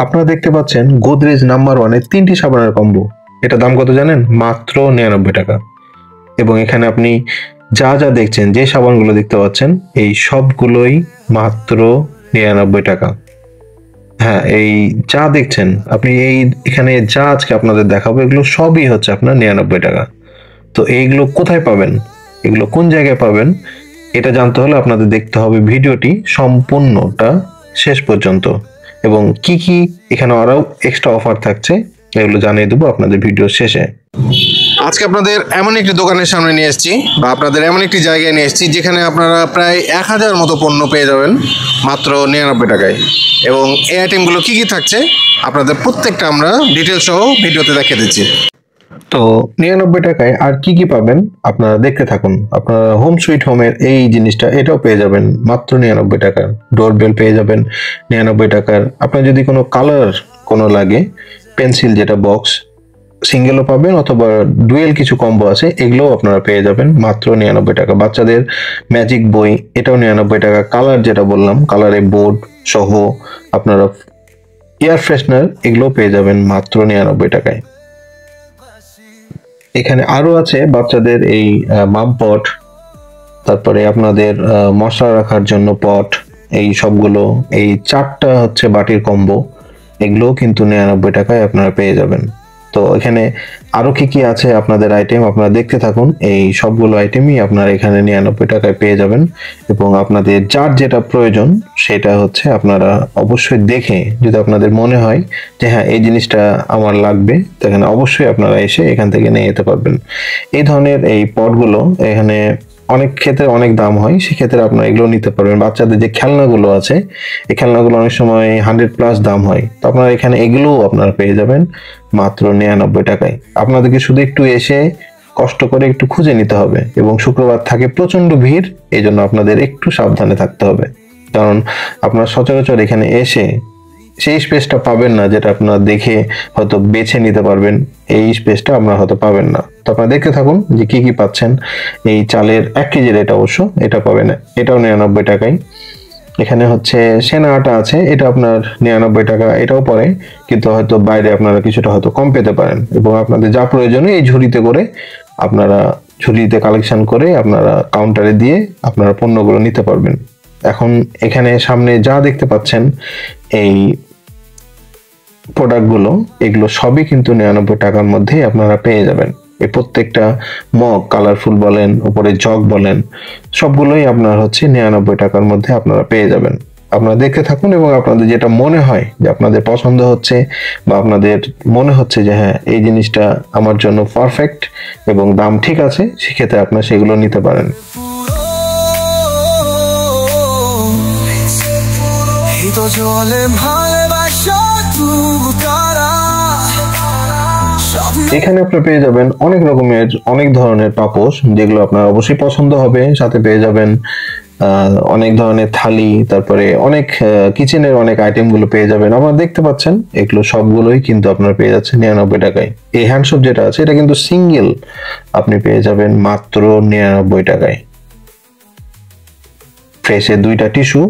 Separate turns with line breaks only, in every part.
আপনারা দেখতে পাচ্ছেন গোদরেজ নাম্বার ওয়ানের 3টি সাবানের কম্বো। এটা দাম কত জানেন? মাত্র 99 টাকা। এবং এখানে আপনি যা যা দেখছেন, যে সাবানগুলো দেখতে পাচ্ছেন, এই সবগুলোই মাত্র 99 টাকা। হ্যাঁ, এই যা দেখছেন আপনি, এখানে যা আজকে আপনাদের দেখাবো, এগুলো সবই হচ্ছে আপনার 99 টাকা। তো এইগুলো কোথায় পাবেন, এগুলো কোন জায়গায় পাবেন, এটা জানতে হলে আপনাদের দেখতে হবে ভিডিওটি সম্পূর্ণটা শেষ পর্যন্ত। এবং কি কি এখানে আরো এক্সট্রা অফার থাকছে এগুলো জানিয়ে দেবো আপনাদের ভিডিও শেষে। আজকে আপনাদের এমন একটি দোকানের সামনে নিয়ে এসেছি, বা আপনাদের এমন একটি জায়গায় নিয়ে এসেছি যেখানে আপনারা প্রায় 1000 মতো পণ্য পেয়ে যাবেন মাত্র 99 টাকায়। এবং এই আইটেমগুলো কি কি থাকছে আপনাদের প্রত্যেকটা আমরা ডিটেল সহ ভিডিওতে দেখিয়ে দিচ্ছি। তো 99 টাকায় আর কি কি পাবেন আপনারা দেখতে থাকুন। আপনারা হোম সুইট হোমের এই জিনিসটা, এটাও পেয়ে যাবেন মাত্র 99 টাকার। ডোরবেল পেয়ে যাবেন 99 টাকার। আপনার যদি কোনো কালার লাগে, পেন্সিল যেটা বক্স, সিঙ্গেলও পাবেন অথবা ডুয়েল কিছু কম্বো আছে, এগুলোও আপনারা পেয়ে যাবেন মাত্র 99 টাকা। বাচ্চাদের ম্যাজিক বই, এটাও 99 টাকা। কালার যেটা বললাম, কালারে বোর্ড সহ আপনারা এয়ার ফ্রেশনার, এগুলোও পেয়ে যাবেন মাত্র 99 টাকায়। এখানে আরো আছে বাচ্চাদের এই মাম পট, তারপরে আপনাদের মশলা রাখার জন্য পট, এই সবগুলো, এই 4টা হচ্ছে বাটির কম্বো, এগুলোও কিন্তু 99 টাকায় আপনারা পেয়ে যাবেন। তো এখানে আরো কি কি আছে আপনাদের আইটেম আপনারা দেখতে থাকুন। এই সবগুলো আইটেমই আপনারা এখানে 99 টাকায় পেয়ে যাবেন। এবং আপনাদের যার যেটা প্রয়োজন সেটা হচ্ছে আপনারা অবশ্যই দেখে, যদি আপনাদের মনে হয় যে হ্যাঁ এই জিনিসটা আমার লাগবে, তাহলে অবশ্যই আপনারা এসে এখান থেকে নিয়ে যেতে পারবেন। এই ধরনের এই পটগুলো এখানে অনেক ক্ষেত্রে অনেক দাম হয়, সেক্ষেত্রে আপনারা এগুলো নিতে পারবেন। বাচ্চাদের যে খেলনাগুলো আছে, এই খেলনাগুলো অনেক সময় 100+ দাম হয়, তো আপনারা এখানে এগুলোও আপনারা পেয়ে যাবেন মাত্র 99 টাকায়। আপনাদেরকে শুধু একটু এসে কষ্ট করে একটু খুঁজে নিতে হবে। এবং শুক্রবার থাকে প্রচন্ড ভিড়, এই জন্য আপনাদের একটু সাবধানে থাকতে হবে, কারণ আপনারা সচরাচর এখানে এসে সেই স্পেসটা পাবেন না যেটা আপনারা দেখে হয়তো বেছে নিতে পারবেন। এই স্পেসটা আপনারা হয়তো পাবেন না। তো আপনারা দেখতে থাকুন যে কি কি পাচ্ছেন। এই চালের 1 কেজির এটা অবশ্য এটা পাবেন, এটাও 99 টাকায়। এখানে হচ্ছে সেনা আটা আছে, এটা আপনার 99 টাকা, এটাও পড়ে, কিন্তু হয়তো বাইরে আপনারা কিছুটা হয়তো কম পেতে পারেন। এবং আপনাদের যা প্রয়োজনে এই ঝুড়িতে করে আপনারা, ঝুড়িতে কালেকশন করে আপনারা কাউন্টারে দিয়ে আপনারা পণ্যগুলো নিতে পারবেন। এখন এখানে সামনে যা দেখতে পাচ্ছেন এই প্রোডাক্টগুলো, এগুলো সবই কিন্তু 99 টাকার মধ্যেই আপনারা পেয়ে যাবেন। এই প্রত্যেকটা মগ, কালারফুল বলেন, উপরে জগ বলেন, সবগুলোই আপনার হচ্ছে 99 টাকার মধ্যে আপনারা পেয়ে যাবেন। আপনারা দেখতে থাকুন এবং আপনাদের যেটা মনে হয় যে আপনাদের পছন্দ হচ্ছে, বা আপনাদের মনে হচ্ছে যে হ্যাঁ এই জিনিসটা আমার জন্য পারফেক্ট এবং দাম ঠিক আছে, সেক্ষেত্রে আপনারা সেগুলো নিতে পারেন। এখানে আপনি পেয়ে যাবেন অনেক রকমের, অনেক ধরনের পাপোশ, যেগুলো আপনার অবশ্যই পছন্দ হবে। সাথে পেয়ে যাবেন অনেক ধরনের থালি, তারপরে অনেক কিচেনের অনেক আইটেম গুলো পেয়ে যাবেন। আপনারা দেখতে পাচ্ছেন এগুলো সবগুলোই কিন্তু আপনারা পেয়ে যাচ্ছেন 99 টাকায়। এই হ্যান্ডসোপ যেটা আছে, এটা কিন্তু সিঙ্গেল আপনি পেয়ে যাবেন মাত্র 99 টাকায়। ফ্রেশের 2টা টিস্যু,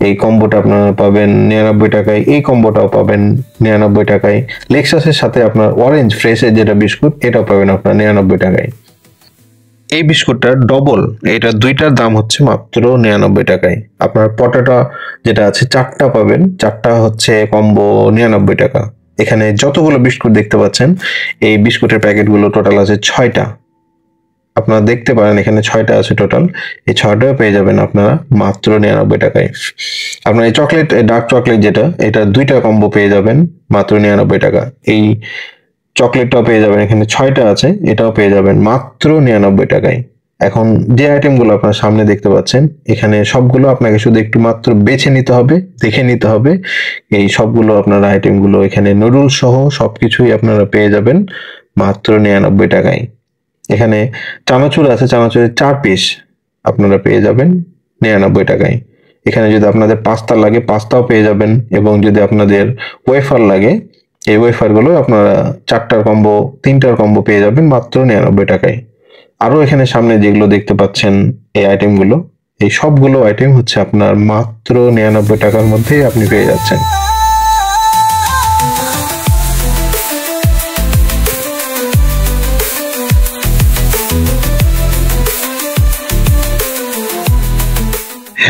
এই কম্বোটা আপনারা পাবেন 99 টাকায়। এই কম্বোটাও পাবেন 99 টাকায়। লেক্সাসের সাথে আপনার অরেঞ্জ ফ্রেশের যেটা বিস্কুট, এটাও পাবেন আপনার 99 টাকায়। এই বিস্কুটটা ডবল, এটা 2টার দাম হচ্ছে মাত্র 99 টাকায়। আপনার পটাটা যেটা আছে 4টা পাবেন, 4টা হচ্ছে কম্বো 99 টাকা। এখানে যতগুলো বিস্কুট দেখতে পাচ্ছেন, এই বিস্কুটের প্যাকেটগুলো টোটাল আছে 6টা। আপনারা দেখতে পারেন এখানে 6টা আছে টোটাল। এই 6টাও পেয়ে যাবেন আপনারা মাত্র 99 টাকায়। আপনার এই চকলেট, ডার্ক চকলেট যেটা, এটা 2টা কম্বো পেয়ে যাবেন মাত্র 99 টাকা। এই চকলেটটাও পেয়ে যাবেন, এখানে 6টা আছে, এটাও পেয়ে যাবেন মাত্র 99 টাকায়। এখন যে আইটেমগুলো আপনার সামনে দেখতে পাচ্ছেন, এখানে সবগুলো আপনাকে শুধু একটু মাত্র বেছে নিতে হবে, দেখে নিতে হবে। এই সবগুলো আপনার আইটেমগুলো এখানে নুডলস সহ সবকিছুই আপনারা পেয়ে যাবেন মাত্র 99 টাকায়। এখানে চানাচুর আছে, চানাচুরের 4 পিস আপনারা পেয়ে যাবেন 99 টাকায়। এখানে যদি আপনাদের পাস্তা লাগে, পাস্তাও পেয়ে যাবেন। এবং যদি আপনাদের ওয়েফার লাগে, এই ওয়েফার গুলো আপনারা 4টার কম্বো, 3টার কম্বো পেয়ে যাবেন মাত্র 99 টাকায়। আরো এখানে সামনে যেগুলো দেখতে পাচ্ছেন এই আইটেমগুলো, এই সবগুলো আইটেম হচ্ছে আপনার মাত্র 99 টাকার মধ্যে আপনি পেয়ে যাচ্ছেন।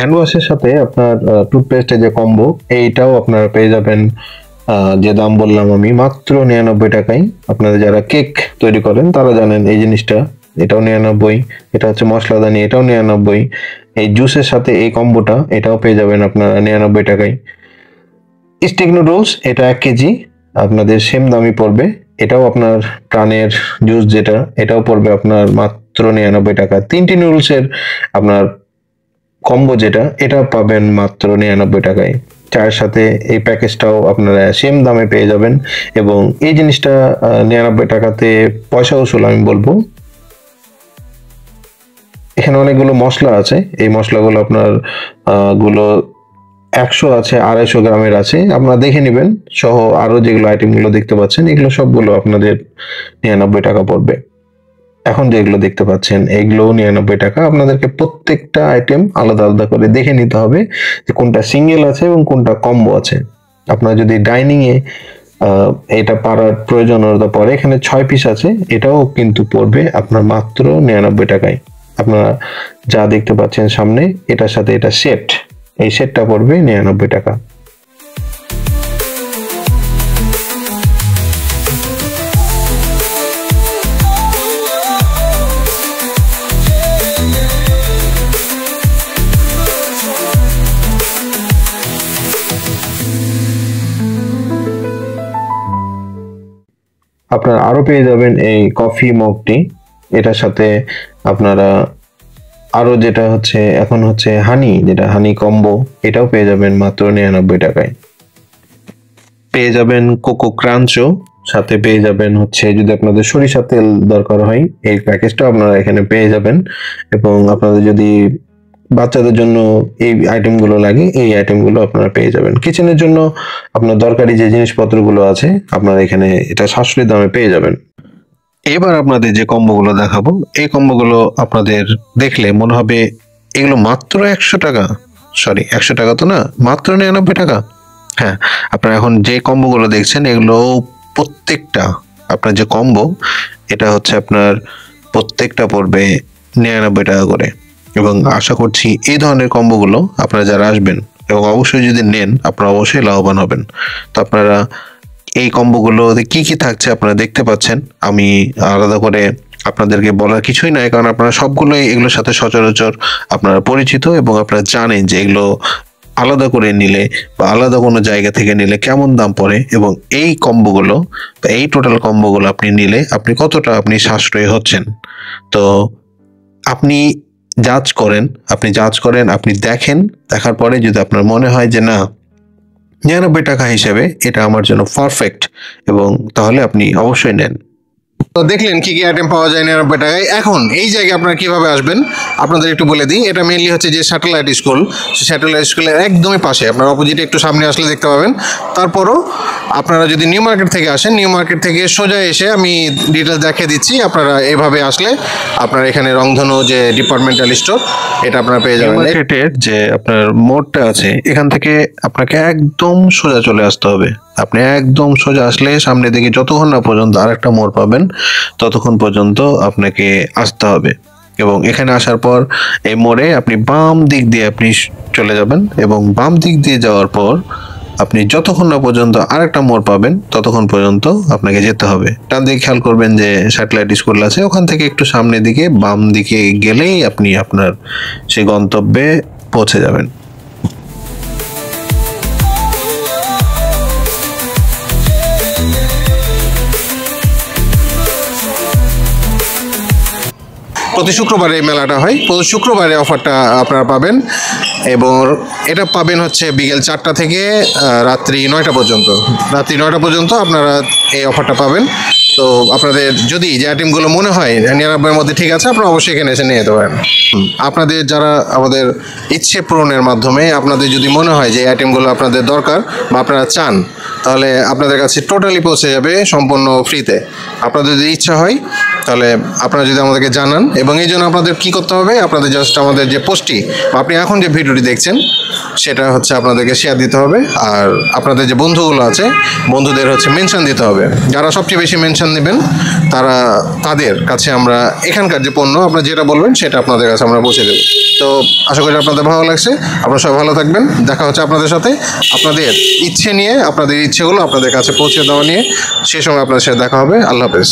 হ্যান্ড ওয়াশের সাথে আপনার টুথপেস্টের যে কম্বো এইটাও আপনারা পেয়ে যাবেন যে দাম বললাম আমি মাত্র 99 টাকায়। আপনারা যারা কেক তৈরি করেন তারা জানেন এই জিনিসটা, এটাও 99। এটা হচ্ছে মশলাদানি, এটাও 99। এই জুসের সাথে এই কম্বোটা এটাও পেয়ে যাবেন আপনারা 99 টাকায়। স্টিক নুডলস এটা 1 কেজি আপনাদের সেম দামই পড়বে। এটাও আপনার প্রাণের জুস যেটা, এটাও পড়বে আপনার মাত্র 99 টাকা। 3টি নুডলসের আপনার কম্বো যেটা, এটা পাবেন মাত্র 99 টাকায়। চায়ের সাথে এই প্যাকেজটাও আপনারা সেম দামে পেয়ে যাবেন। এবং এই জিনিসটা 99 টাকাতে পয়সা উসুল আমি বলবো। এখানে অনেকগুলো মশলা আছে, এই মশলাগুলো আপনার গুলো 100 আছে, 250 গ্রামের আছে, আপনারা দেখে নেবেন। সহ আরো যেগুলো আইটেমগুলো দেখতে পাচ্ছেন এগুলো সবগুলো আপনাদের 99 টাকা পড়বে। এখন যেগুলো দেখতে পাচ্ছেন এগুলো 99 টাকা। আপনাদেরকে প্রত্যেকটা আইটেম আলাদা আলাদা করে দেখে নিতে হবে যে কোনটা সিঙ্গেল আছে এবং কোনটা কম্বো আছে। আপনার যদি ডাইনিং এ এটা পারার প্রয়োজনীয়তা পড়ে, এখানে 6 পিস আছে, এটাও কিন্তু পড়বে আপনার মাত্র 99 টাকায়। আপনারা যা দেখতে পাচ্ছেন সামনে, এটার সাথে এটা সেট, এই সেটটা পড়বে 99 টাকা। আপনারা আরো পেয়ে যাবেন এই কফি মগটি, এটার সাথে আপনারা আরো যেটা হচ্ছে এখন হচ্ছে হানি, যেটা হানি কম্বো, এটাও পেয়ে যাবেন মাত্র 99 টাকায়। পেয়ে যাবেন কোকো ক্রাঞ্চও, সাথে পেয়ে যাবেন হচ্ছে যদি আপনাদের সরিষার তেল দরকার হয় এই প্যাকেজটাও আপনারা এখানে পেয়ে যাবেন। এবং আপনাদের যদি বাচ্চাদের জন্য এই আইটেমগুলো লাগে এই আইটেমগুলো আপনারা পেয়ে যাবেন। কিচেনের জন্য আপনার দরকারি যে জিনিসপত্রগুলো আছে আপনারা এখানে এটা সাশ্রয়ী দামে পেয়ে যাবেন। এবার আপনাদের যে কম্বোগুলো দেখাবো এই কম্বোগুলো আপনাদের দেখলে মনে হবে এগুলো মাত্র 100 টাকা, সরি 100 টাকা তো না, মাত্র 99 টাকা। হ্যাঁ, আপনারা এখন যে কম্বোগুলো দেখছেন এগুলো প্রত্যেকটা আপনার যে কম্বো, এটা হচ্ছে আপনার প্রত্যেকটা পড়বে 99 টাকা করে। এবং আশা করছি এই ধরনের কম্বোগুলো আপনারা যারা আসবেন এবং অবশ্যই যদি নেন আপনারা অবশ্যই লাভবান হবেন। তো আপনারা এই কম্বোগুলোতে কি কি থাকছে আপনারা দেখতে পাচ্ছেন, আমি আলাদা করে আপনাদেরকে বলার কিছুই নাই, কারণ আপনারা সবগুলোই এগুলোর সাথে সচরাচর আপনারা পরিচিত এবং আপনারা জানেন যে এগুলো আলাদা করে নিলে বা আলাদা কোনো জায়গা থেকে নিলে কেমন দাম পড়ে, এবং এই কম্বোগুলো বা এই টোটাল কম্বোগুলো আপনি নিলে আপনি কতটা আপনি সাশ্রয়ী হচ্ছেন। তো আপনি জাজ করেন, আপনি দেখেন, দেখার পরে যদি আপনার মনে হয় যে না 99 টাকা হিসেবে এটা আমার জন্য পারফেক্ট, এবং তাহলে আপনি অবশ্যই নেন। তো দেখলেন কি কি আইটেম পাওয়া যায় 99 টাকায়। এখন এই জায়গায় আপনারা কিভাবে আসবেন আপনাদের একটু বলে দিই। এটা মেইনলি হচ্ছে যে স্যাটেলাইট স্কুল, স্যাটেলাইট স্কুলের একদমই পাশে, আপনার অপোজিটে একটু সামনে আসলে দেখতে পাবেন। তারপরও আপনারা যদি নিউ মার্কেট থেকে আসেন, নিউ মার্কেট থেকে সোজা এসে আমি ডিটেলস দেখিয়ে দিচ্ছি, আপনারা এভাবে আসলে আপনার এখানে রংধনু যে ডিপার্টমেন্টাল স্টোর এটা আপনারা পেয়ে যাবেন। মার্কেটের যে আপনার মোড়টা আছে এখান থেকে আপনাকে একদম সোজা চলে আসতে হবে। আপনি একদম সোজা আসলে সামনে দিকে যতক্ষণ না পর্যন্ত আরেকটা মোড় পাবেন ততক্ষণ পর্যন্ত আপনাকে আসতে হবে। এবং এখানে আসার পর এই মোড়ে আপনি বাম দিক দিয়ে আপনি চলে যাবেন, এবং বাম দিক দিয়ে যাওয়ার পর আপনি যতক্ষণ না পর্যন্ত আরেকটা মোড় পাবেন ততক্ষণ পর্যন্ত আপনাকে যেতে হবে। ডান দিকে খেয়াল করবেন যে স্যাটেলাইট স্কুল আছে, ওখান থেকে একটু সামনের দিকে বাম দিকে গেলেই আপনি আপনার সেই গন্তব্যে পৌঁছে যাবেন। প্রতি শুক্রবারে এই মেলাটা হয়, প্রতি শুক্রবারে অফারটা আপনারা পাবেন, এবং এটা পাবেন হচ্ছে বিকেল 4টা থেকে রাত্রি 9টা পর্যন্ত। রাত্রি 9টা পর্যন্ত আপনারা এই অফারটা পাবেন। তো আপনাদের যদি যে আইটেমগুলো মনে হয় 99-এর মধ্যে ঠিক আছে, আপনারা অবশ্যই এখানে এসে নিয়ে যেতে পারেন। আপনাদের যারা আমাদের ইচ্ছে পূরণের মাধ্যমে আপনাদের যদি মনে হয় যে আইটেমগুলো আপনাদের দরকার বা আপনারা চান, তাহলে আপনাদের কাছে টোটালি পৌঁছে যাবে সম্পূর্ণ ফ্রিতে। আপনাদের যদি ইচ্ছা হয় তাহলে আপনারা যদি আমাদেরকে জানান, এবং এই জন্য আপনাদের কী করতে হবে, আপনাদের জাস্ট আমাদের যে পোস্টটি বা আপনি এখন যে ভিডিওটি দেখছেন সেটা হচ্ছে আপনাদেরকে শেয়ার দিতে হবে, আর আপনাদের যে বন্ধুগুলো আছে বন্ধুদের হচ্ছে মেনশন দিতে হবে। যারা সবচেয়ে বেশি মেনশন
নেবেন তাদের কাছে আমরা এখানকার যে পণ্য আপনারা যেটা বলবেন সেটা আপনাদের কাছে আমরা পৌঁছে দেবো। তো আশা করি আপনাদের ভালো লাগছে, আপনারা সবাই ভালো থাকবেন। দেখা হচ্ছে আপনাদের সাথে আপনাদের ইচ্ছে নিয়ে, আপনাদের ইচ্ছেগুলো আপনাদের কাছে পৌঁছে দেওয়া নিয়ে। সেই সময় আপনাদের সাথে দেখা হবে। আল্লাহ হাফেজ।